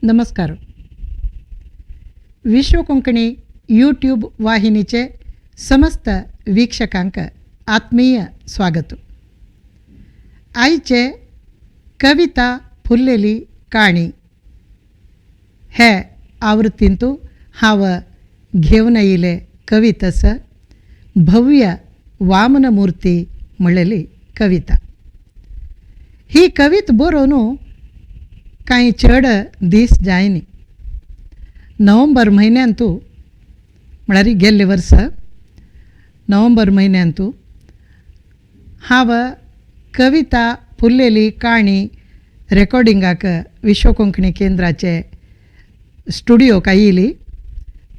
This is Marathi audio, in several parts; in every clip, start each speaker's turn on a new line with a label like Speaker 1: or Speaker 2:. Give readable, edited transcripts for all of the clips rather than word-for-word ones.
Speaker 1: नमस्कार. विश्व कोंकणी यूट्यूब वाहिनीचे समस्त वीक्षकांक आत्मीय स्वागत. आयचे कविता फुल्लेली काणी हे आवृत्तींतू हांव घेवन येयले कवितस भव्य वामनमूर्ती म्हणलेली कविता. ही कविता बरोवन कांय चड दीस जायनी. नोव्हेंबर म्हयन्यांतू म्हळ्यार गेल्ले वर्स नोव्हेंबर म्हयन्यांतू हांव कविता फुल्लेली काणी रेकॉर्डिंगाक विश्व कोंकणी केंद्राचे स्टुडियोक आयिल्ली.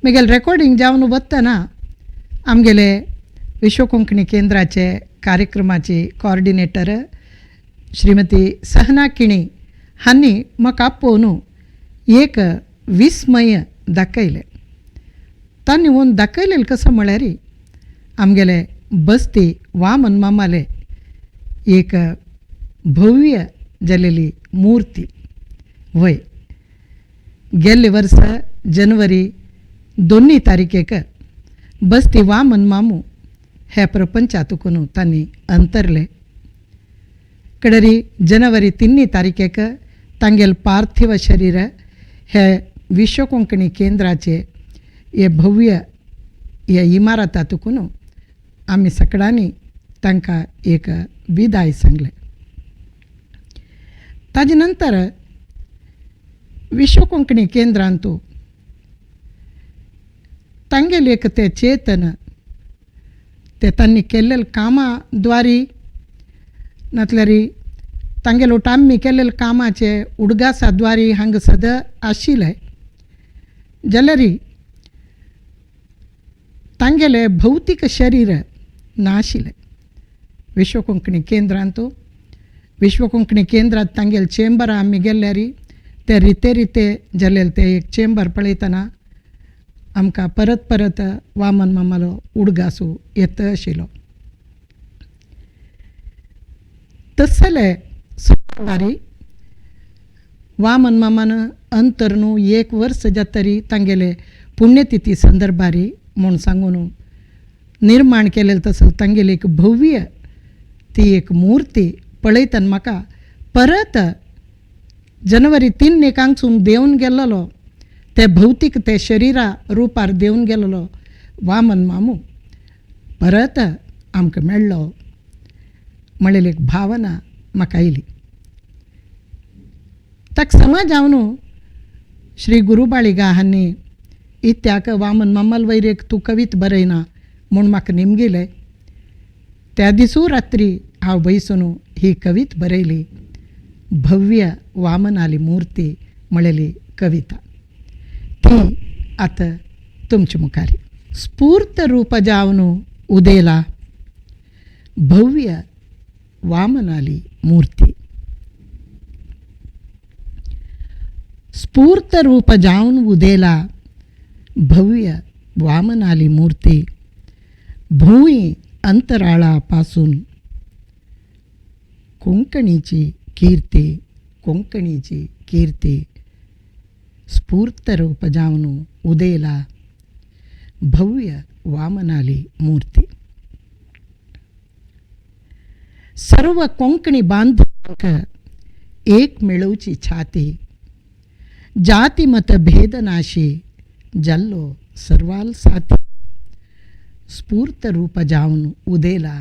Speaker 1: म्हगेलें रेकॉर्डिंग जावन वतना आमगेले विश्व कोंकणी केंद्राचे कार्यक्रमाची कोऑर्डिनेटर श्रीमती सहना किणी हांणी म्हाका पळोवन एक विस्मय दाखयलें. तांणी वोन दाखयलें कसो म्हळ्यार आमगेले बस्ती वामन मामाले एक भव्य जालेली मुर्ती. वय गेल्ले वर्स जनवरी 2 तारखेक बस्ती वामन मामू हे प्रपंचातून तांणी अंतरले. कडेरी जनवरी 3 तारखेक तांगेल पार्थिव शरीर हे विश्व कोंकणी केंद्राचे हे भव्य हे इमारतातून आमी सगळ्यांनी तांकां एक विदाय सांगले. ताजे नंतर विश्व कोंकणी केंद्रांतू तांगेल एक ते चेतन ते तांणी केल्लेले कामां द्वारी नातल्यार तांगेलो आमी केल्लेले कामाचे उडगासा द्वारी हांगा सदां आशिल्ले जाल्यार तांगेले भौतीक शरीर नाशिल्लें. विश्व कोंकणी केंद्रांतू विश्व कोंकणी केंद्रांत तांगेले चेंबर आमी गेल्यार ते रिते जालेले ते एक चेंबर पळयतना आमकां परत वामन मामालो उडगासू येत आशिल्लो. तसले सुमारी वामन मामान अंतर न्हू 1 वर्स जातरी तांगेले पुण्यतिथी संदर्भारी म्हूण सांगून निर्माण केलेले तसले तांगेली एक भव्य ती एक मुर्ती पळयतना म्हाका परत जनवरी 3 एकांकसून देंवन गेल्लो ते भौतीक ते शरिरा रुपार देंवन गेल्लो वामन मामू परत आमकां मेळ्ळो म्हणलेली एक भावना म्हाका आयली. ताका समज हांव श्री गुरुबाळिगा हांणी इत्याक वामन मामाल वयर एक तूं कविता बरयना म्हूण म्हाका नेमगेलें. त्या दिसू रात्री हांव बसून ही कविता बरयली. भव्य वामनाली मुर्ती म्हणलेली कविता ती आतां तुमचे मुखार. स्फूर्त रूप जावन उदेला भव्य वामनाली मूर्ती. स्फूर्त रूप जावन उदेला भव्य वामनाली मूर्ती. भूंय अंतराळापासून कोंकणीची कीर्ती स्फूर्त रूप जावन उदेला भव्य वामनाली मूर्ती. सर्व कोंकणी बांधवांक एक मेळोवची छाती. जाती मत भेद नाशी जाल्लो सर्वाल साथी. स्फूर्त रूप जावन उदेला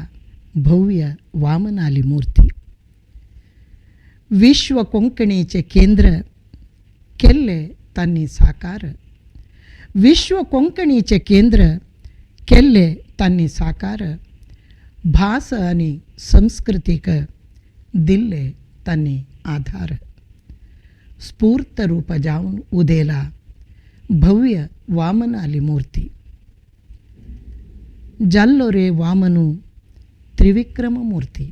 Speaker 1: भव्य वामनाली मूर्ती. विश्व कोंकणीचे केंद्र केल्ले तांणी साकार. विश्व कोंकणीचे केंद्र केल्ले तांणी साकार. भास आनी संस्कृतीक दिल्ले तांणी आधार. स्फूर्त रूप जावन उदेला भव्य वामनाली मूर्ती. जाल्लो रे वामनू त्रिविक्रम मूर्ती.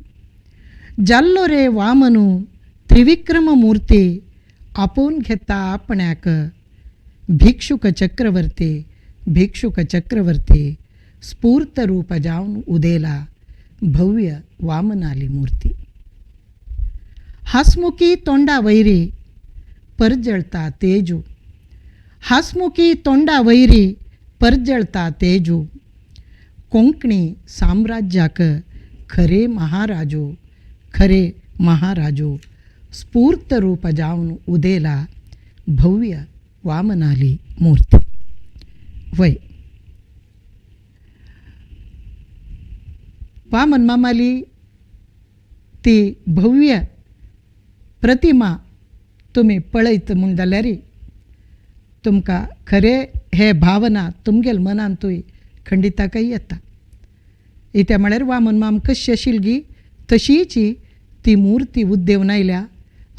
Speaker 1: जाल्लो रे वामनू त्रिविक्रम मूर्ती. आपोवन घेता आपण्याक भिक्षुक चक्रवर्ती. स्फूर्त रूप जावन उदेला भव्य वामनाली मूर्ती. हसमुखी तोंडा वैरी परजळता तेजू, हासमुखी तोंडा वैरी परजळता तेजू, कोंकणी साम्राज्याक खरे महाराजो, खरे महाराजो, स्फूर्त रूप जावन उदेला भव्य वामनाली मूर्ती. वय वामन मामाली ती भव्य प्रतिमा तुम्ही पळयत म्हूण जाल्यार तुमकां खरे हे भावना तुमगेल मनांतूय खंडिताकय येता. इत्या म्हळ्यार वामन माम कशी आशिल्ली तशीच ती मुर्ती उद्देवून आयल्या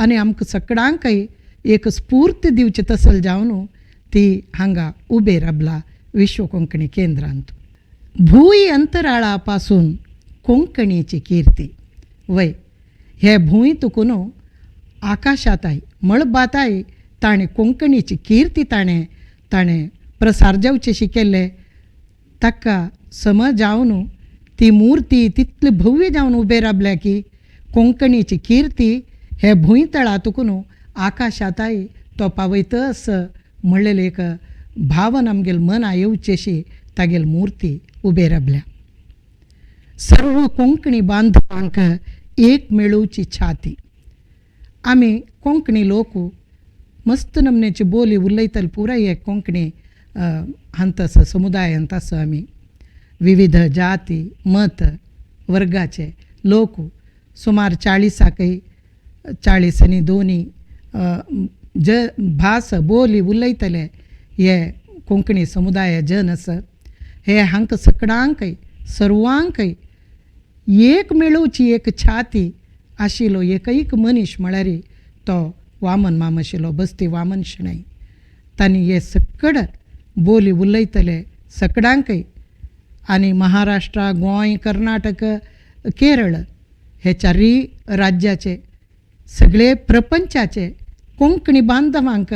Speaker 1: आनी आमकां सगळ्यांकय एक स्फूर्त दिवचे तसल जावन ती हांगा उबे राबला विश्व कोंकणी केंद्रांत. भूंय अंतराळा पासून कोंकणीची कीर्ती. वय हे भूंय तुकून आकाशाताय मळबाताय ताणें कोंकणीची कीर्ती ताणें प्रसार जावचेशी केल्ले. ताका समज जावन ती मुर्ती तितली भव्य जावन उबे राबल्या की कोंकणीची कीर्ती हे भूंय तळातून आकाशाताय तो पावयतस म्हणलेले एक भावन आमगेल मना येवचेशी तागेल मुर्ती उबे राबल्या. सर्व कोंकणी बांधवांक एक मेळूची छाती. आमी कोंकणी लोक मस्त नमनेची बोली उलयतले पुराय एक कोंकणी हांतस समुदाय हांतस आमी विविध जाती मत वर्गाचे लोक सुमार 40 आनी दोनी भास बोली उलयतले हे कोंकणी समुदाय जन आसा. हे हांकां सगळ्यांकय सर्वांकय एक मेळूची एक छाती आशिल्लो एकैक मनीस म्हळ्यार तो वामन माम आशिल्लो, बस्ती वामन शेणै. तांणी हे सगळे बोली उलयतले सगळ्यांकय आनी महाराष्ट्रा गोंय कर्नाटक केरळ हे चारय राज्याचे सगळे प्रपंचाचे कोंकणी बांधवांक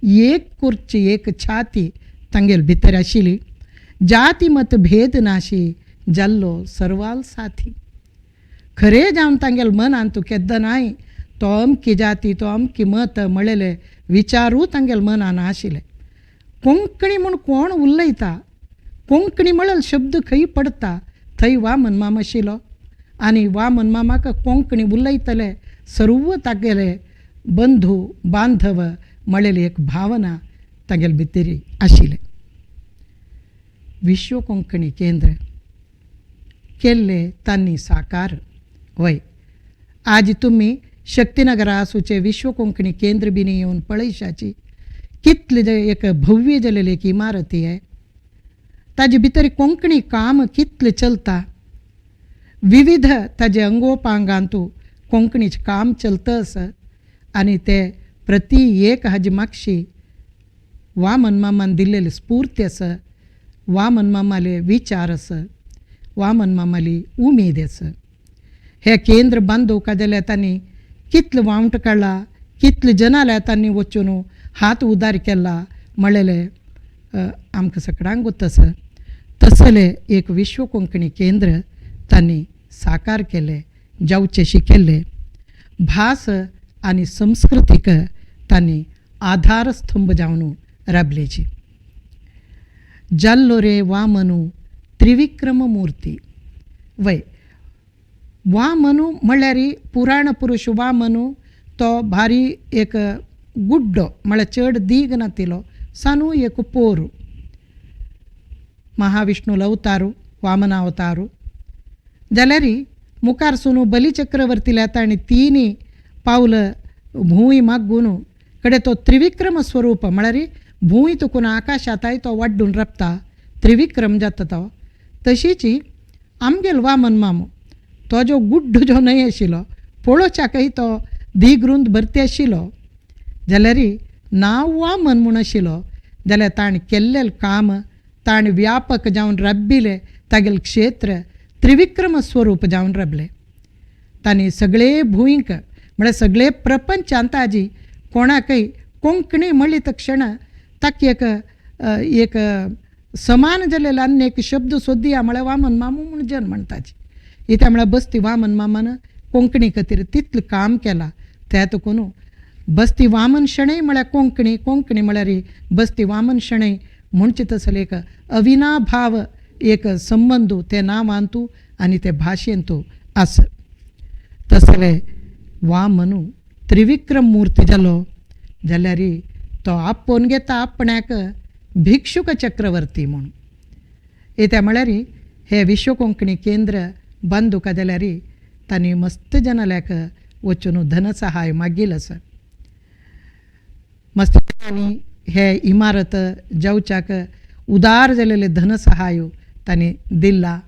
Speaker 1: एक करची एक छाती तांगेल भितर आशिल्ली. जाती मत भेद नाशी जाल्लो सर्वाल साथी. खरे जावन तांगेल मनांत केद्दां नाय तो अमकी जाती तो अमकी मत म्हळेले विचारूय तांगेल मनान आशिल्ले. कोंकणी म्हूण कोण उलयता, कोंकणी म्हळेल शब्द खंय पडटा थंय वामन माम आशिल्लो आनी वामन मामाक कोंकणी उलयतले सर्व तागेले बंधू बांधव म्हळेली एक भावना तागेल भितर आशिल्ले. विश्व कोंकणी केंद्र केल्ले तांणी साकार. वय आज तुमी शक्तीनगरा आसूचे विश्व कोंकणी केंद्र बीन येवन पळयशाची कितले एक भव्य जालेली एक इमारती आहे. ताजे भितर कोंकणी काम कितले चलता. विविध ताजे अंगोपांगांतू कोंकणीचें काम चलतस आनी ते प्रति एक हाजे मागशी वामन मामान दिल्लेली स्फूर्ती आसा, वामन मामाले विचार आसा, वामन मामाली उमेद आसा. हे केंद्र बांदूंक जाल्यार तांणी कितले वावंट काडला, कितले जनाल्या तांणी वचून हात उदार केला म्हळेले आमकां सगळ्यांक गोत आसा. तसले एक विश्व कोंकणी केंद्र तांणी साकार केले, जावचेशी केले. भास आनी संस्कृतीक तांणी आधारस्तंभ जावन राबलेची. जाल्लो रे वामनू त्रिविक्रम मूर्ती. वय वामनू म्हळ्यार पुराण पुरुश वामनू तो भारी एक गुड्डो म्हळ्यार चड दीग नातिलो सानू एक पोरू. महाविष्णूल अवतारू वामन अवतारू जाल्यार मुखार सुनू बलिचक्रवर्तीले ताणें 3 पावल भूंय मागून कडे तो त्रिविक्रम स्वरूप म्हळ्यार भूंय तुकून आकाशांताय तो वाडून रपता त्रिविक्रम जाता तो. तशीच आमगेल वामन मामू तो जो गुड्डो जो न्हय आशिल्लो पळोवच्याकय तो दिगरूंद भरती आशिल्लो जाल्यार नांव वामन म्हूण आशिल्लो जाल्यार ताणें केल्लें काम ताणें व्यापक जावन राबिल्लें तागेलें क्षेत्र त्रिविक्रम स्वरूप जावन राबलें. तांणी सगळे भूंयक म्हळ्यार सगळे प्रपंचांत आजी कोणाकय कोंकणी म्हणली तक्षण ताका एक समान जालेलो आनी एक शब्द सोदिया म्हळ्यार वामन मामू म्हूण जन म्हणटाची. इत्या म्हळ्यार बस्ती वामन मामान कोंकणी खातीर तितलें काम केलां. त्या तुकून बसती वामन शणै म्हळ्यार कोंकणी, कोंकणी म्हळ्यार बसती वामन शणै म्हणचे तसले एक अविनाभाव एक संबंध ते नांवांतू आनी ते भाशेंतू आस. तसले वामनू त्रिविक्रम मूर्ती जालो जाल्यार तो आपोवन घेता आपणाक भिक्षुक चक्रवर्ती म्हणून. येता म्हळ्यार हे विश्व कोंकणी केंद्र बांदूक जाल्यार तांणी मस्त जनाल्याक वचून धनसहाय मागील आसा. मस्त हे इमारत जावच्याक उदार जालेले धनसहाय तांणी दिला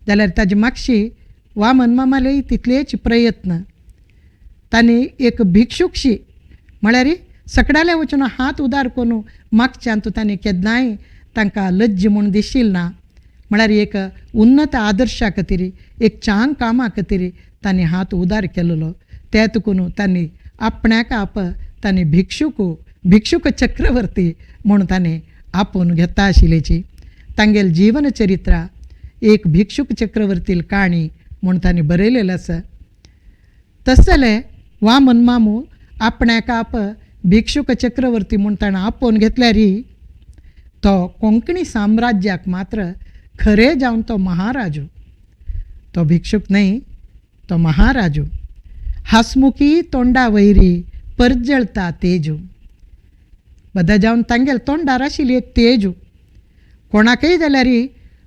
Speaker 1: जाल्यार ताजे मागशी वामन मामाले तितलेच प्रयत्न. तांणी एक भिक्षुकशी म्हळ्यार सगळ्याले वचून हात उदार करून मागच्यांत तांणी केन्नाय तांकां लज्ज म्हूण दिशील ना. म्हळ्यार एक उन्नत आदर्शा खातीर एक चांग कामा खातीर तांणी हात उदार केलेलो. तेतून तांणी आपणाक आप तांणी भिक्षुक चक्रवर्ती म्हणून तांणी आपोवन घेता आशिल्लेची तांगेल जीवन चरित्रा एक भिक्षुक चक्रवर्ती काणी म्हूण तांणी बरयलेलें आसा. तसले वामन मामू आपणाक आप भिक्षुक चक्रवर्ती म्हूण ताणें आपोवन घेतल्यार तो कोंकणी साम्राज्याक मात्र खरें जावन तो महाराजू. तो भिक्षुक न्हय, तो महाराजू. हासमुखी तोंडा वयरी परजळता तेजू. बदा जावन तांगेल तोंडार आशिल्ली एक तेजू. कोणाकय जाल्यार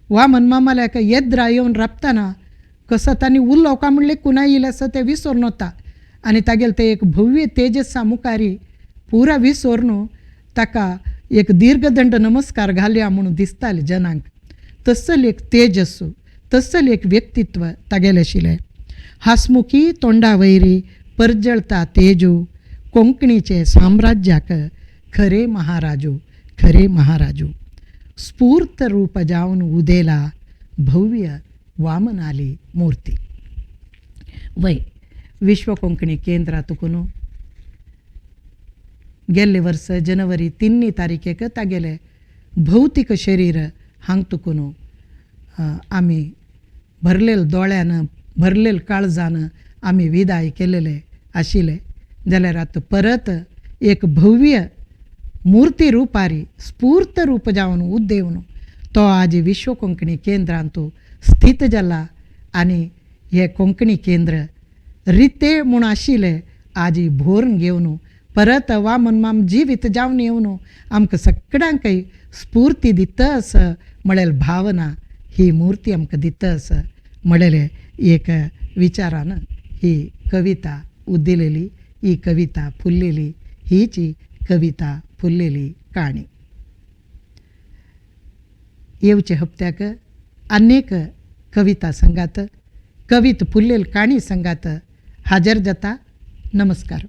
Speaker 1: वामन मामाल्याक येद्रा येवन राबतना कसो तांणी उरलो काय म्हणले कुणाय येयले आसा ते विसरून वता आनी तागेले ते एक भव्य तेजसा मुखारी पुरा विसरून ताका एक दीर्घदंड नमस्कार घालया म्हणून दिसताले जनांक. तसले एक तेजस्सू, तसले एक व्यक्तित्व तागेलें आशिल्लें. हासमुखी तोंडा वयरी परजळता तेजू कोंकणीचे साम्राज्याक खरे महाराजू. स्फूर्त रूप जावन उदेला भव्य वामनाली मूर्ती. वय विश्व कोंकणी केंद्रातून गेल्ले वर्स जनवरी 3 तारीखेक तागेले भौतीक शरीर हांग तुकून आमी भरलेल दोळ्यान भरलेल काळजान आमी विदाय केलेले आशिल्ले जाल्यार आतां परत एक भव्य मूर्ती रुपारी स्फूर्त रूप जावन उदेवन तो आज विश्व कोंकणी केंद्रांत स्थित जाला. आनी हे कोंकणी केंद्र रिते म्हूण आशिल्ले आज भोरून घेवन परत वामन माम जिवीत जावन येवन आमकां सगळ्यांकय स्फूर्ती दिता आसा म्हळ्यार भावना ही मूर्ती आमकां दिता आसा म्हळेले एक विचारान ही कविता उदिलेली, ही कविता फुल्लेली, हीच कविता फुल्लेली काणी. येवचे हप्त्याक अनेक कविता संगात कवित फुल्लेल काणी संगात हाजर जाता. नमस्कार.